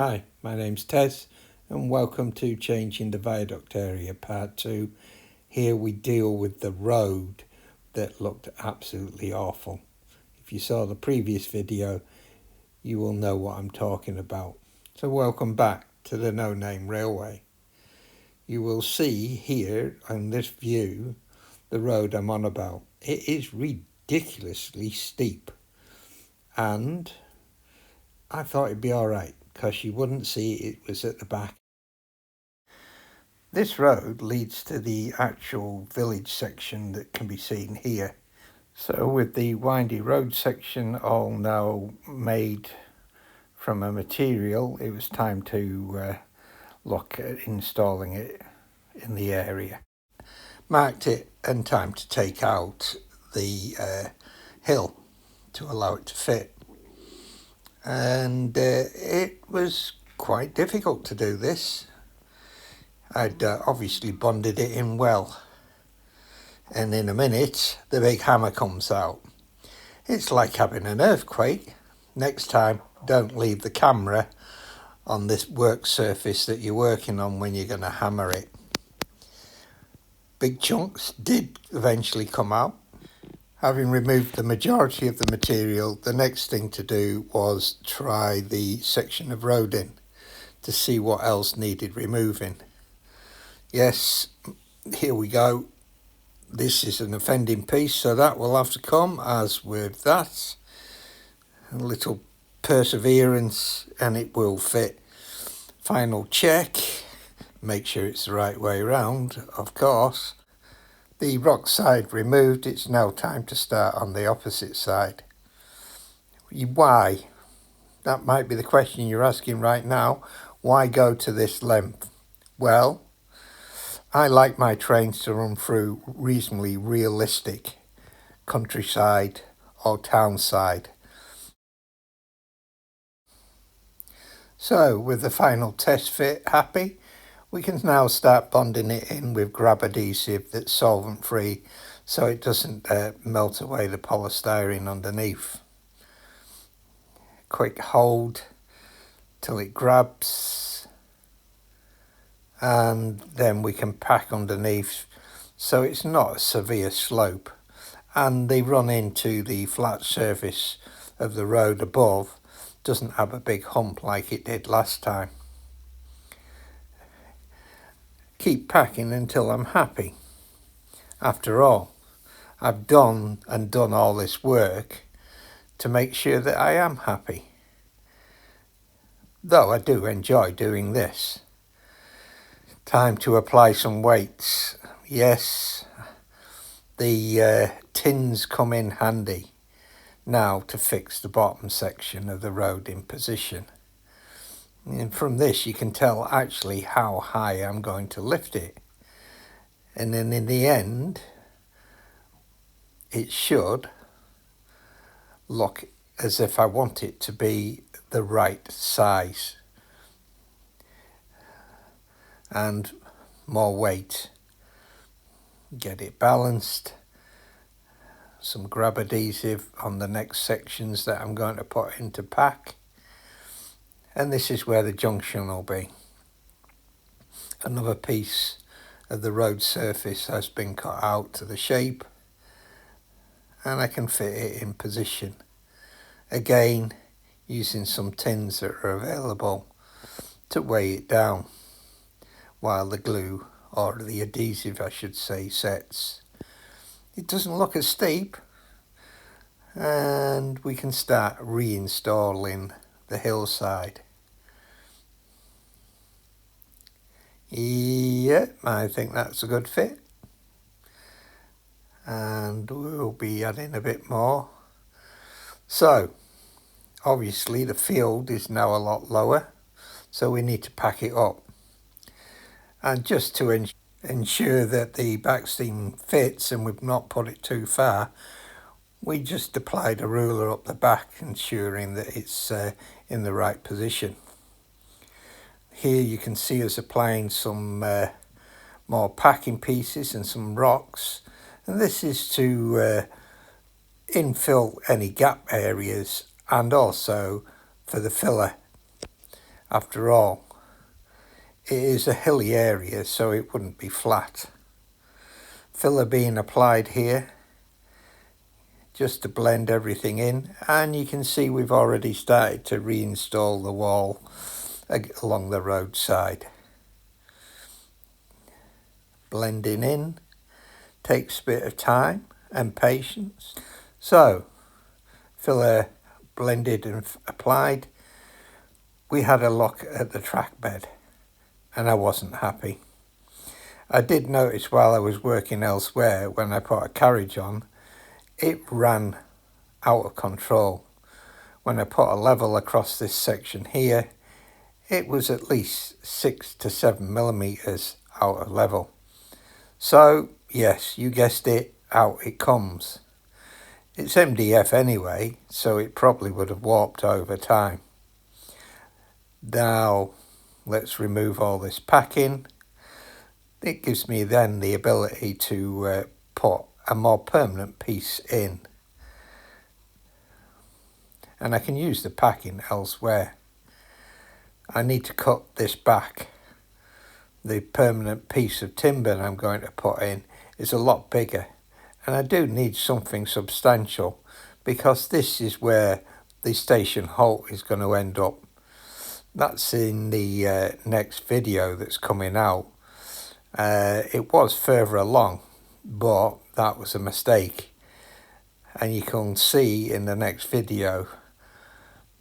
Hi, my name's Tez and welcome to Changing the Viaduct Area Part 2. Here we deal with the road that looked absolutely awful. If you saw the previous video, you will know what I'm talking about. So welcome back to the No Name Railway. You will see here on this view the road I'm on about. It is ridiculously steep, and I thought it'd be alright because you wouldn't see it was at the back. This road leads to the actual village section that can be seen here. So with the windy road section all now made from a material, it was time to look at installing it in the area. Marked it and time to take out the hill to allow it to fit. And it was quite difficult to do this. I'd obviously bonded it in well. And in a minute, the big hammer comes out. It's like having an earthquake. Next time, don't leave the camera on this work surface that you're working on when you're going to hammer it. Big chunks did eventually come out. Having removed the majority of the material, the next thing to do was try the section of road in to see what else needed removing. Yes, here we go. This is an offending piece, so that will have to come. As with that, a little perseverance and it will fit. Final check, make sure it's the right way around, of course. The rock side removed, it's now time to start on the opposite side. Why? That might be the question you're asking right now. Why go to this length? Well, I like my trains to run through reasonably realistic countryside or town side. So with the final test fit happy, we can now start bonding it in with grab adhesive that's solvent free so it doesn't melt away the polystyrene underneath. Quick hold till it grabs, and then we can pack underneath so it's not a severe slope and they run into the flat surface of the road above, doesn't have a big hump like it did last time. Keep packing until I'm happy. After all, I've done all this work to make sure that I am happy. Though I do enjoy doing this. Time to apply some weights. Yes, the tins come in handy now to fix the bottom section of the road in position. And from this you can tell actually how high I'm going to lift it. And then in the end, it should look as if I want it to be the right size. And more weight. Get it balanced. Some grab adhesive on the next sections that I'm going to put into pack. And this is where the junction will be. Another piece of the road surface has been cut out to the shape and I can fit it in position. Again, using some tins that are available to weigh it down while the glue, or the adhesive I should say, sets. It doesn't look as steep, and we can start reinstalling the hillside. Yeah, I think that's a good fit. And we'll be adding a bit more. So, obviously the field is now a lot lower, so we need to pack it up. And just to ensure that the backsteam fits and we've not put it too far, we just applied a ruler up the back, ensuring that it's in the right position. Here you can see us applying some more packing pieces and some rocks, and this is to infill any gap areas and also for the filler. After all, it is a hilly area, so it wouldn't be flat. Filler being applied here just to blend everything in, and you can see we've already started to reinstall the wall along the roadside. Blending in takes a bit of time and patience. So, filler blended and applied, we had a look at the track bed, and I wasn't happy. I did notice while I was working elsewhere, when I put a carriage on, it ran out of control. When I put a level across this section here, it was at least 6 to 7 millimeters out of level. So yes, you guessed it, out it comes. It's MDF anyway, so it probably would have warped over time. Now let's remove all this packing. It gives me then the ability to put a more permanent piece in, and I can use the packing elsewhere. I need to cut this back. The permanent piece of timber I'm going to put in is a lot bigger, and I do need something substantial because this is where the station halt is going to end up. That's in the next video that's coming out. It was further along, but that was a mistake, and you can see in the next video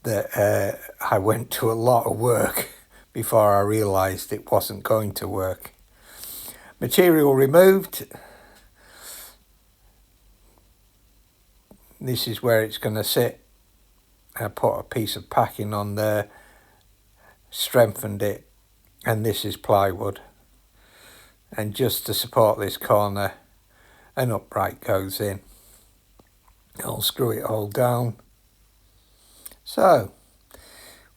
that I went to a lot of work before I realized it wasn't going to work. Material removed. This is where it's going to sit. I put a piece of packing on there, strengthened it, and this is plywood. And just to support this corner, an upright goes in. I'll screw it all down. So,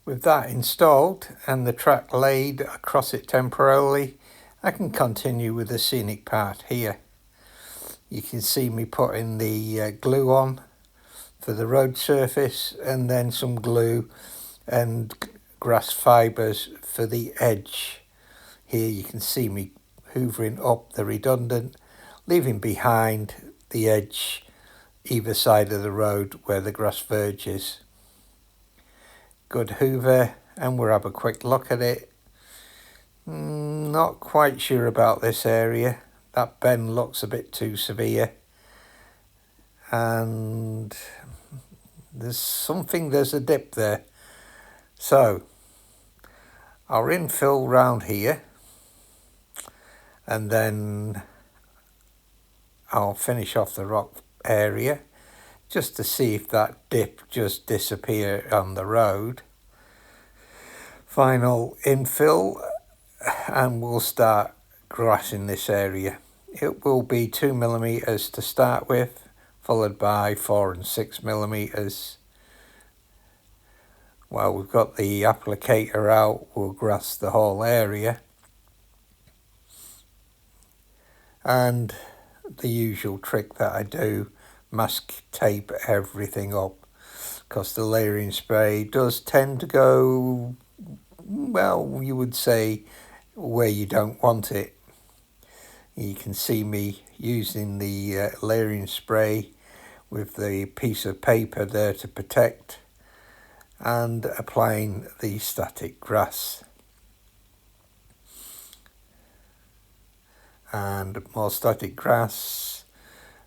with that installed and the track laid across it temporarily, I can continue with the scenic part here. You can see me putting the glue on for the road surface, and then some glue and grass fibres for the edge. Here you can see me hoovering up the redundant, leaving behind the edge either side of the road where the grass verge is. Good hoover, and we'll have a quick look at it. Not quite sure about this area. That bend looks a bit too severe, and there's a dip there. So I'll infill round here, and then I'll finish off the rock area just to see if that dip just disappear on the road. Final infill, and we'll start grassing this area. It will be 2 millimeters to start with, followed by 4 and 6 millimeters. While we've got the applicator out, we'll grass the whole area. And the usual trick that I do, mask tape everything up, because the layering spray does tend to go, well, you would say, where you don't want it. You can see me using the layering spray with the piece of paper there to protect, and applying the static grass. And more static grass,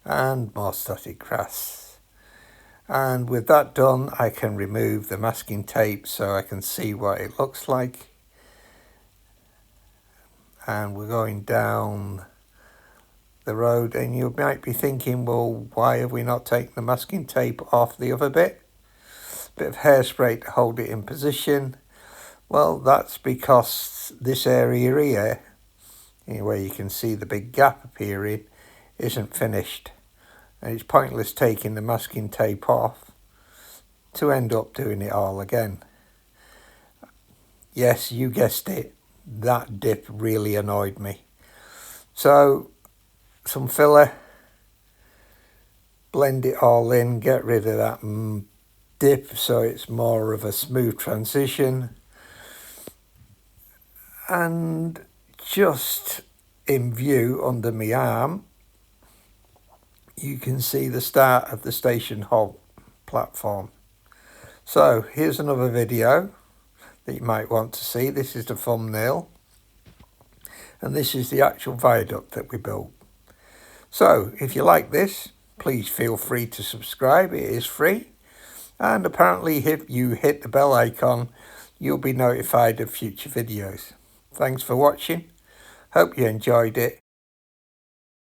and more static grass. And with that done, I can remove the masking tape so I can see what it looks like. And we're going down the road, and you might be thinking, well, why have we not taken the masking tape off the other bit? Bit of hairspray to hold it in position. Well, that's because this area here, where you can see the big gap appearing, isn't finished, and it's pointless taking the masking tape off to end up doing it all again. Yes, you guessed it, that dip really annoyed me. So some filler, blend it all in, get rid of that dip so it's more of a smooth transition. And just in view under my arm, you can see the start of the station hall platform. So here's another video that you might want to see. This is the thumbnail, and this is the actual viaduct that we built. So if you like this, please feel free to subscribe. It is free, and apparently if you hit the bell icon, you'll be notified of future videos. Thanks for watching. Hope you enjoyed it.